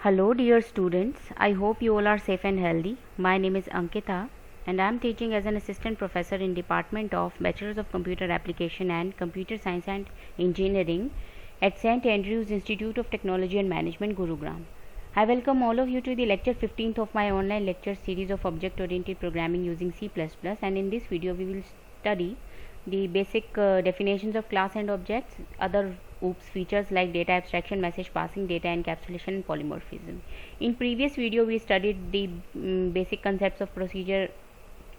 Hello dear students, I hope you all are safe and healthy. My name is Ankita and I am teaching as an assistant professor in Department of Bachelor's of Computer Application and Computer Science and Engineering at St. Andrews Institute of Technology and Management, Gurugram. I welcome all of you to the lecture 15th of my online lecture series of object-oriented programming using C++, and in this video we will study the basic definitions of class and objects, other OOPS features like data abstraction, message passing, data encapsulation and polymorphism. In previous video we studied the basic concepts of procedure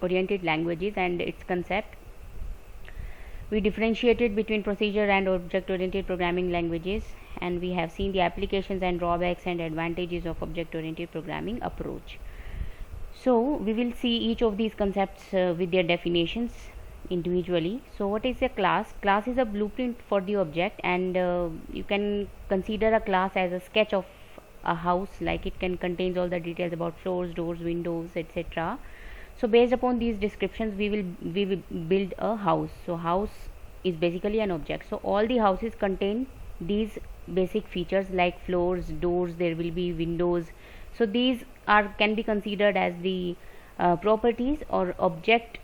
oriented languages and its concept. We differentiated between procedure and object oriented programming languages, and we have seen the applications and drawbacks and advantages of object oriented programming approach. So we will see each of these concepts with their definitions individually. So what is a class? Class is a blueprint for the object, and you can consider a class as a sketch of a house, like it can contains all the details about floors, doors, windows, etc. So based upon these descriptions we will build a house. So house is basically an object. So all the houses contain these basic features like floors, doors, there will be windows. So these can be considered as the properties or object.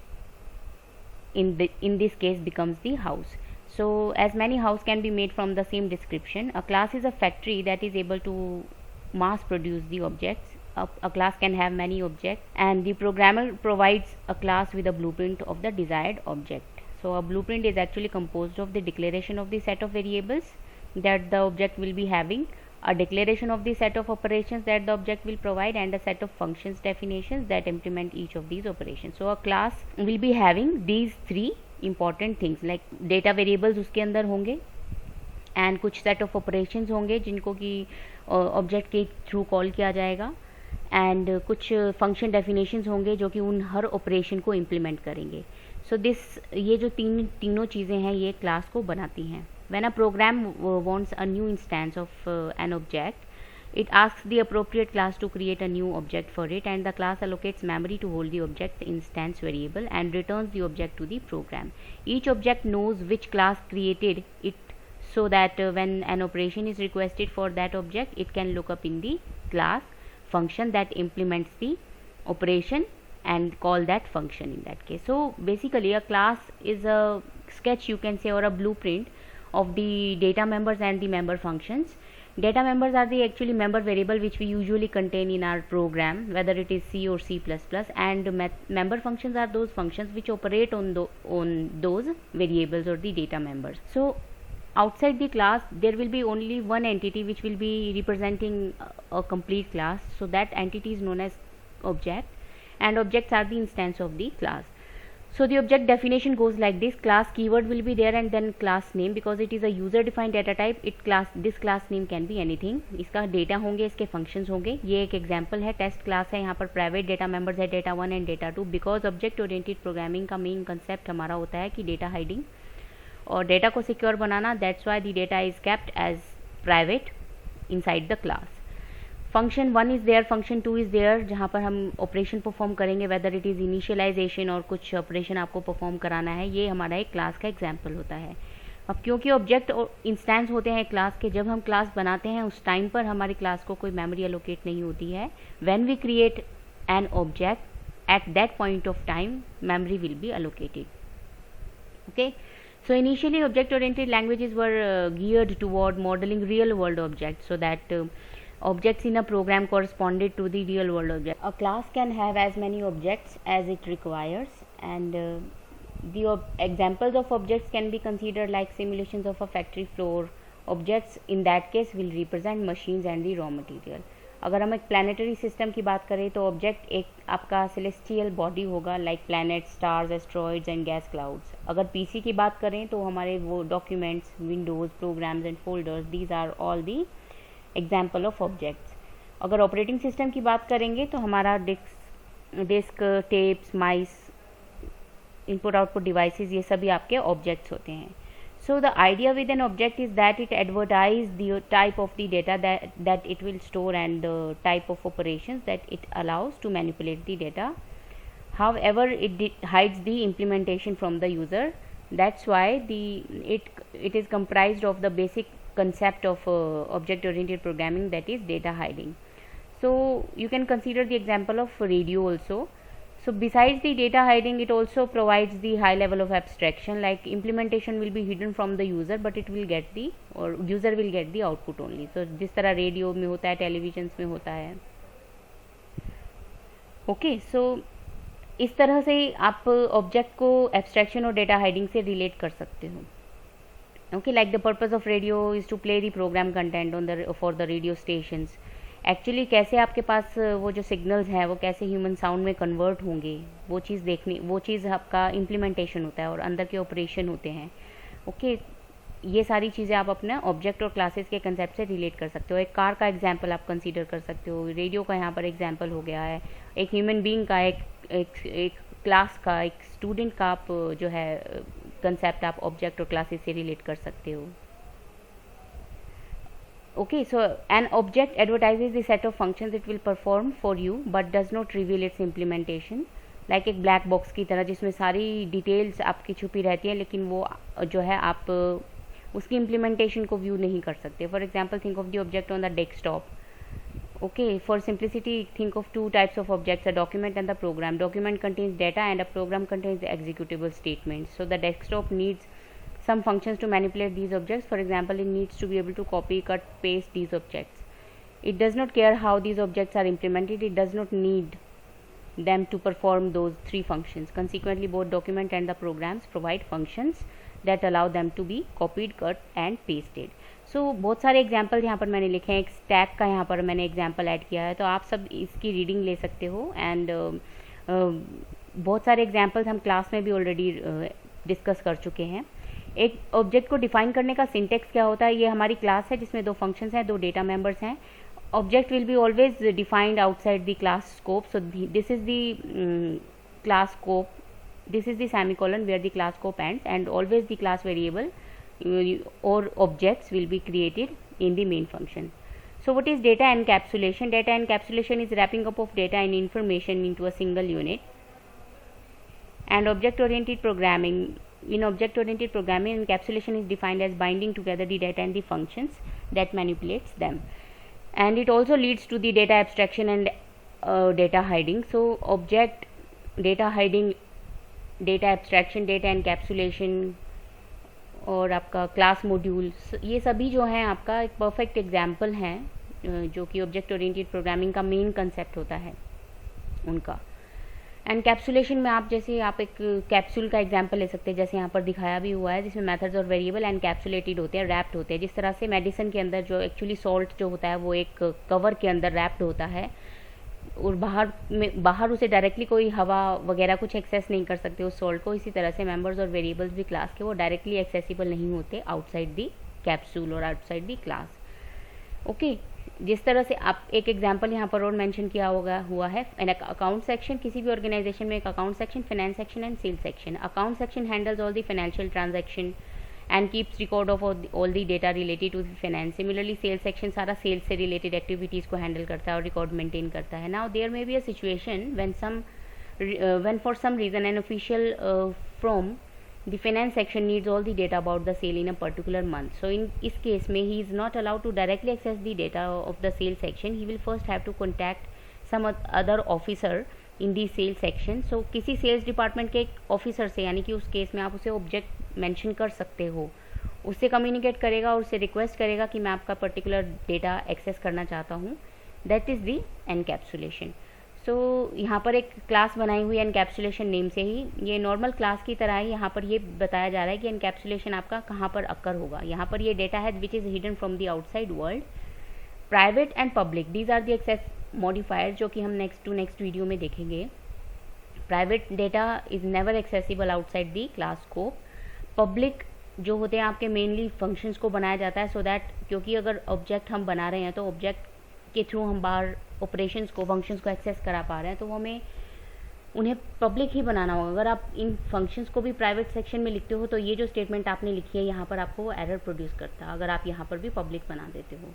In this case becomes the house. So as many house can be made from the same description. A class is a factory that is able to mass produce the objects. A class can have many objects, and the programmer provides a class with a blueprint of the desired object. So a blueprint is actually composed of the declaration of the set of variables that the object will be having, a declaration of the set of operations that the object will provide, and a set of functions definitions that implement each of these operations. So a class will be having these three important things like data variables उसके अंदर होंगे, and कुछ set of operations होंगे जिनको कि object के through call किया जाएगा, and कुछ function definitions होंगे जो कि उन हर operation को implement करेंगे. So this ये जो तीनों चीज़ें हैं ये class को बनाती हैं. When a program wants a new instance of an object, it asks the appropriate class to create a new object for it, and the class allocates memory to hold the object's instance variable and returns the object to the program. Each object knows which class created it, so that when an operation is requested for that object, it can look up in the class function that implements the operation and call that function in that case. So basically a class is a sketch, you can say, or a blueprint of the data members and the member functions. Data members are the actually member variable which we usually contain in our program, whether it is C or C++, and member functions are those functions which operate on those variables or the data members. So outside the class there will be only one entity which will be representing a complete class. So that entity is known as object, and objects are the instance of the class. So the object definition goes like this: class keyword will be there and then class name. Because it is a user defined data type, this class name can be anything. इसका data होंगे, इसके functions होंगे. ये एक example है, test class है. यहाँ पर प्राइवेट डेटा मेंबर्स है, data 1 and data 2. Because object oriented programming का मेन कंसेप्ट हमारा होता है कि डेटा हाइडिंग और डेटा को सिक्योर बनाना. That's why the data is kept as private inside the class. Function 1 is there, function 2 is there, जहाँ पर हम ऑपरेशन परफॉर्म करेंगे, वेदर इट इज़ इनिशियलाइजेशन और कुछ ऑपरेशन आपको परफॉर्म कराना है. ये हमारा एक क्लास का एग्जाम्पल होता है. अब क्योंकि ऑब्जेक्ट और इंस्टेंस होते हैं क्लास के, जब हम क्लास बनाते हैं उस टाइम पर हमारी क्लास को कोई मेमोरी एलोकेट नहीं होती है. When we create an object at that point of time memory will be allocated. Okay, so initially object oriented languages were geared toward modeling real world objects, so that objects in a program corresponded to the real world object. A class can have as many objects as it requires, and the examples of objects can be considered like simulations of a factory floor. Objects in that case will represent machines and the raw material. अगर हम एक planetary system की बात करें तो object एक आपका celestial body होगा, like planet, stars, asteroids and gas clouds. अगर पीसी की बात करें तो हमारे वो documents, Windows, programs and folders, these are all the example of objects. अगर ऑपरेटिंग सिस्टम की बात करेंगे तो हमारा disk, tapes, mice, input output devices, ये सभी आपके ऑब्जेक्ट्स होते हैं. So the idea with an object is that it advertises the type of the data that it will store and the type of operations that it allows to manipulate the data. However, it hides the implementation from the user. That's why it is comprised of the basic concept of object oriented programming, that is data hiding. So you can consider the example of radio also. So besides the data hiding, it also provides the high level of abstraction, like implementation will be hidden from the user, but it will get the, or user will get the output only. So जिस तरह radio में होता है, television में होता है. Okay, सो इस तरह से आप ऑब्जेक्ट को एब्स्ट्रैक्शन और डेटा हाइडिंग से रिलेट कर सकते हो. Okay, like the purpose of radio is to play the program content on the for the radio stations. Actually कैसे आपके पास वो जो सिग्नल्स हैं वो कैसे ह्यूमन साउंड में कन्वर्ट होंगे, वो चीज़ देखनी, वो चीज़ आपका इम्प्लीमेंटेशन होता है और अंदर के ऑपरेशन होते हैं. ओके, ये सारी चीज़ें आप अपने ऑब्जेक्ट और क्लासेस के कंसेप्ट से रिलेट कर सकते हो. एक कार का एग्जांपल आप कंसीडर कर सकते हो, रेडियो का यहाँ पर एग्जांपल हो गया है, एक ह्यूमन बीइंग का, एक क्लास का, एक स्टूडेंट का आप जो है कंसेप्ट आप ऑब्जेक्ट और क्लासेस से रिलेट कर सकते हो. Okay, so an object advertises the set of functions it will perform for you but does not reveal its implementation. Like एक ब्लैक बॉक्स की तरह जिसमें सारी डिटेल्स आपकी छुपी रहती हैं, लेकिन वो जो है आप उसकी इम्प्लीमेंटेशन को व्यू नहीं कर सकते. For example, think of the object on the desktop. Okay, for simplicity, think of two types of objects, a document and the program. Document contains data and a program contains the executable statements. So the desktop needs some functions to manipulate these objects. For example, it needs to be able to copy, cut, paste these objects. It does not care how these objects are implemented. It does not need them to perform those three functions. Consequently, both document and the programs provide functions that allow them to be copied, cut and pasted. So बहुत सारे example यहाँ पर मैंने लिखे हैं. एक stack का यहाँ पर मैंने एग्जाम्पल ऐड किया है, तो आप सब इसकी रीडिंग ले सकते हो. एंड बहुत सारे एग्जाम्पल्स हम क्लास में भी ऑलरेडी डिस्कस कर चुके हैं. एक ऑब्जेक्ट को डिफाइन करने का सिंटेक्स क्या होता है, ये हमारी क्लास है जिसमें दो फंक्शंस हैं, दो डेटा मेंबर्स हैं. Object will be always defined outside the class scope. So this is the class scope, this is the semicolon where the class scope ends, and always the class variable or objects will be created in the main function. So what is data encapsulation? Data encapsulation is wrapping up of data and information into a single unit. And object oriented programming, in object oriented programming, encapsulation is defined as binding together the data and the functions that manipulates them, and it also leads to the data abstraction and data hiding. So object, data hiding, data abstraction, data encapsulation और आपका class module, ये सभी जो हैं आपका एक perfect example हैं जो कि ऑब्जेक्ट ओरिएंटेड प्रोग्रामिंग का मेन कंसेप्ट होता है उनका. एनकैप्सुलेशन में आप जैसे आप एक कैप्सूल का एग्जाम्पल ले सकते हैं, जैसे यहाँ पर दिखाया भी हुआ है, जिसमें मेथड्स और वेरिएबल एनकैप्सुलेटेड होते हैं, रैप्ड होते हैं. जिस तरह से मेडिसिन के अंदर जो एक्चुअली सॉल्ट जो होता है वो एक कवर के अंदर रैप्ड होता है और बाहर उसे डायरेक्टली कोई हवा वगैरह कुछ एक्सेस नहीं कर सकते उस सॉल्ट को. इसी तरह से मेंबर्स और वेरिएबल्स भी क्लास के वो डायरेक्टली एक्सेसिबल नहीं होते आउटसाइड दी कैप्सूल और आउटसाइड दी क्लास. ओके, जिस तरह से आप एक एग्जांपल यहाँ पर और मेंशन किया हुआ है, एन अकाउंट सेक्शन. किसी भी ऑर्गेनाइजेशन में एक account section, finance section and sales section. Account section handles all the financial transaction and keeps record of all the data related to the finance. Similarly, sales section सारा sales से related activities को handle करता है और record maintain करता है. Now there may be a situation when for some reason an official from the finance section needs all the data about the sale in a particular month. So in इस case में he is not allowed to directly access the data of the sales section. He will first have to contact some other officer in the sales section. सो किसी sales department के एक officer से, यानी कि उस case में आप उसे ऑब्जेक्ट मेंशन कर सकते हो, उससे कम्युनिकेट करेगा और उससे रिक्वेस्ट करेगा कि मैं आपका पर्टिकुलर डेटा एक्सेस करना चाहता हूँ. That is the encapsulation. So यहाँ पर एक क्लास बनाई हुई है एनकैप्सुलेशन नेम से ही. ये नॉर्मल क्लास की तरह ही यहाँ पर ये बताया जा रहा है कि एनकैप्सुलेशन आपका कहाँ पर अक्कर होगा. यहाँ पर ये डेटा है which is hidden from the outside world. Private and public, these are the access modifier जो कि हम नेक्स्ट वीडियो में देखेंगे. Private data is never accessible outside the class scope. Public जो होते हैं आपके मेनली फंक्शंस को बनाया जाता है सो दैट, क्योंकि अगर ऑब्जेक्ट हम बना रहे हैं तो ऑब्जेक्ट के थ्रू हम बाहर ऑपरेशंस को, फंक्शंस को एक्सेस करा पा रहे हैं, तो वो हमें उन्हें पब्लिक ही बनाना होगा. अगर आप इन फंक्शंस को भी प्राइवेट सेक्शन में लिखते हो तो ये जो स्टेटमेंट आपने लिखी है यहाँ पर आपको एरर प्रोड्यूस करता है अगर आप यहाँ पर भी पब्लिक बना देते हो.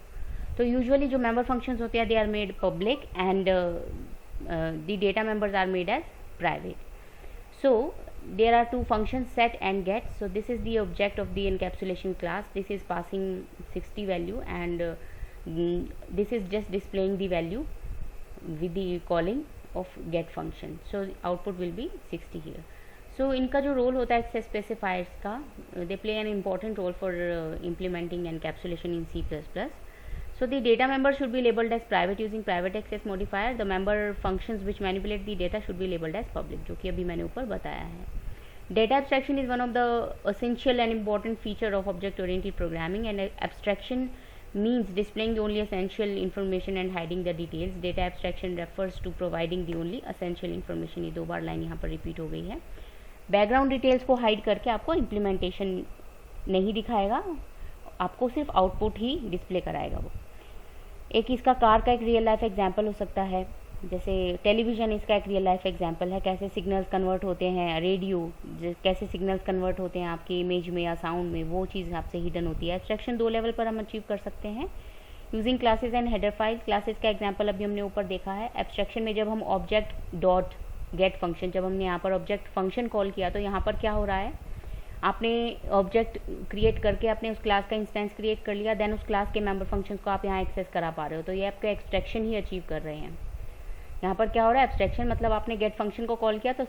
तो यूजुअली जो मेंबर फंक्शंस होते हैं they are made public and the data members are made as private. So there are two functions, set and get. So this is the object of the encapsulation class. This is passing 60 value and this is just displaying the value with the calling of get function. So output will be 60 here. So इनका जो role होता है access specifiers का, they play an important role for implementing encapsulation in C++. So the data member should be labeled as private using private access modifier. The member functions which manipulate the data should be labeled as public, जो कि अभी मैंने ऊपर बताया है. Data abstraction is one of the essential and important feature of object-oriented programming, and abstraction means displaying only essential information and hiding the details. Data abstraction refers to providing the only essential information. ये 2 बार line यहाँ पर repeat हो गई है. Background details को hide करके आपको implementation नहीं दिखाएगा, आपको सिर्फ आउटपुट ही डिस्प्ले कराएगा वो. एक इसका कार का एक रियल लाइफ एग्जांपल हो सकता है, जैसे टेलीविज़न इसका एक रियल लाइफ एग्जांपल है, कैसे सिग्नल्स कन्वर्ट होते हैं, रेडियो कैसे सिग्नल्स कन्वर्ट होते हैं आपकी इमेज में या साउंड में, वो चीज़ आपसे हिडन होती है. एब्स्ट्रैक्शन 2 लेवल पर हम अचीव कर सकते हैं using classes and header file. Classes का एग्जांपल अभी हमने ऊपर देखा है. एब्स्ट्रैक्शन में जब हम ऑब्जेक्ट डॉट गेट फंक्शन, जब हमने यहाँ पर ऑब्जेक्ट फंक्शन कॉल किया तो यहाँ पर क्या हो रहा है, आपने ऑब्जेक्ट क्रिएट करके आपने उस क्लास का इंस्टेंस क्रिएट कर लिया, देन उस क्लास के मेंबर फंक्शंस को आप यहाँ एक्सेस करा पा रहे हो. तो ये आपका एब्स्ट्रैक्शन ही अचीव कर रहे हैं. यहाँ पर क्या हो रहा है, एब्स्ट्रैक्शन मतलब आपने गेट फंक्शन को कॉल किया तो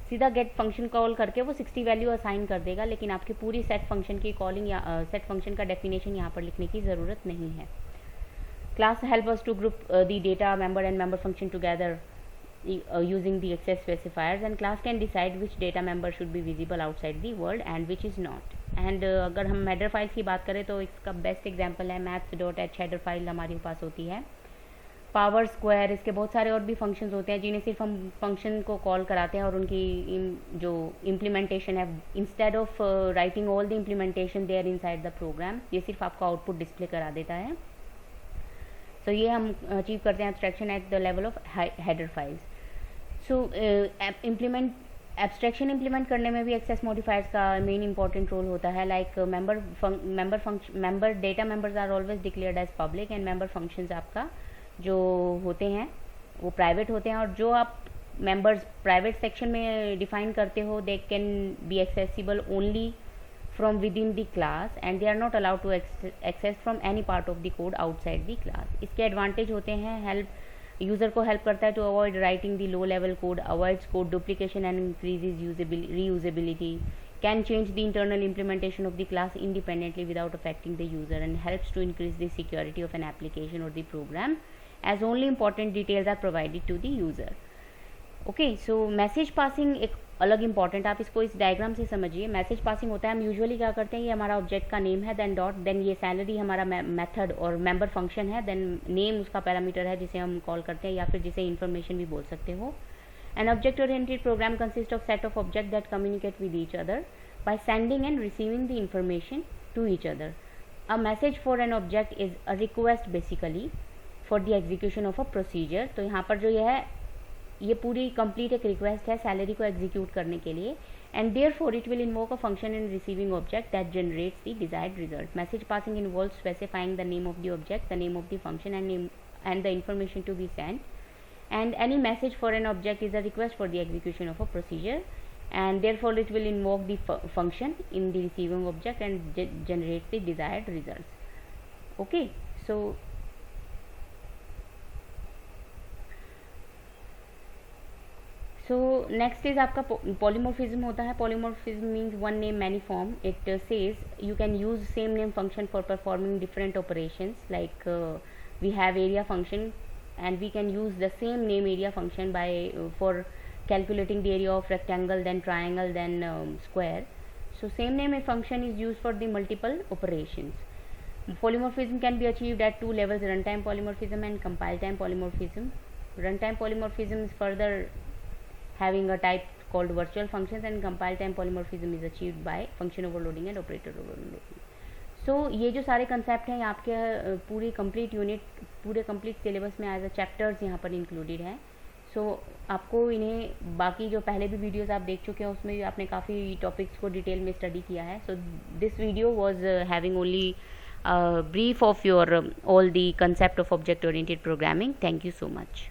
सीधा गेट फंक्शन कॉल करके वो 60 वैल्यू असाइन कर देगा, लेकिन आपकी पूरी सेट फंक्शन की कॉलिंग या सेट फंक्शन का डेफिनेशन यहाँ पर लिखने की ज़रूरत नहीं है. Class help us to group the data member and member function together using the access specifiers, and class can decide which data member should be visible outside the world and which is not. And अगर हम header files की बात करें तो इसका best example है maths.h header file हमारे पास होती है. पावर स्क्वायर, इसके बहुत सारे और भी फंक्शंस होते हैं जिन्हें सिर्फ हम फंक्शन को कॉल कराते हैं और उनकी जो इम्प्लीमेंटेशन है, instead of writing all the implementation there inside the program, ये सिर्फ आपको आउटपुट डिस्प्ले करा देता है. तो ये हम अचीव करते हैं abstraction at the level of header files. So abstraction implement करने में भी एक्सेस मॉडिफायर्स का मेन इंपॉर्टेंट रोल होता है. Like member data members are always declared as public, and member functions आपका जो होते हैं वो प्राइवेट होते हैं, और जो आप मेंबर्स प्राइवेट सेक्शन में डिफाइन करते हो they can be accessible only from within the class and they are not allowed to access from any part of the code outside the class. इसके एडवांटेज होते हैं, हेल्प यूज़र को help करता है to avoid writing the low level code, avoids code duplication and increases reusability, can change the internal implementation of the class independently without affecting the user, and helps to increase the security of an application or the program as only important details are provided to the user. Okay, so message passing एक अलग important, आप इसको इस diagram से समझिए. Message passing होता है, हम यूजुअली क्या करते हैं, ये हमारा ऑब्जेक्ट का नेम है, देन डॉट, देन ये सैलरी हमारा मेथड और मेंबर फंक्शन है, देन नेम उसका पैरामीटर है जिसे हम कॉल करते हैं या फिर जिसे इन्फॉर्मेशन भी बोल सकते हो. An object oriented program consist of set of object that communicate with each other by sending and receiving the information to each other. A message for an object is a request basically for the execution of a procedure. तो यहाँ पर जो ये पूरी complete एक request है salary को execute करने के लिए, and therefore it will invoke a function in receiving object that generates the desired result. Message passing involves specifying the name of the object, the name of the function and the information to be sent, and any message for an object is a request for the execution of a procedure, and therefore it will invoke the function in the receiving object and generates the desired results. Okay, so next is आपका polymorphism होता है. Polymorphism means one name many form. It says you can use same name function for performing different operations, like we have area function and we can use the same name area function by for calculating the area of rectangle, then triangle, then square. So same name function is used for the multiple operations. Polymorphism can be achieved at 2 levels: runtime polymorphism and compile time polymorphism. Runtime polymorphism is further having a type called virtual functions, and compile time polymorphism is achieved by function overloading and operator overloading. So ये जो सारे concept हैं आपके पूरी complete unit, पूरे complete syllabus में as a chapters यहाँ पर इंक्लूडेड हैं. सो आपको इन्हें बाकी जो पहले भी वीडियोस आप देख चुके हैं उसमें भी आपने काफ़ी टॉपिक्स को डिटेल में स्टडी किया है. So this video was having only brief of your all the concept of object oriented programming. Thank you so much.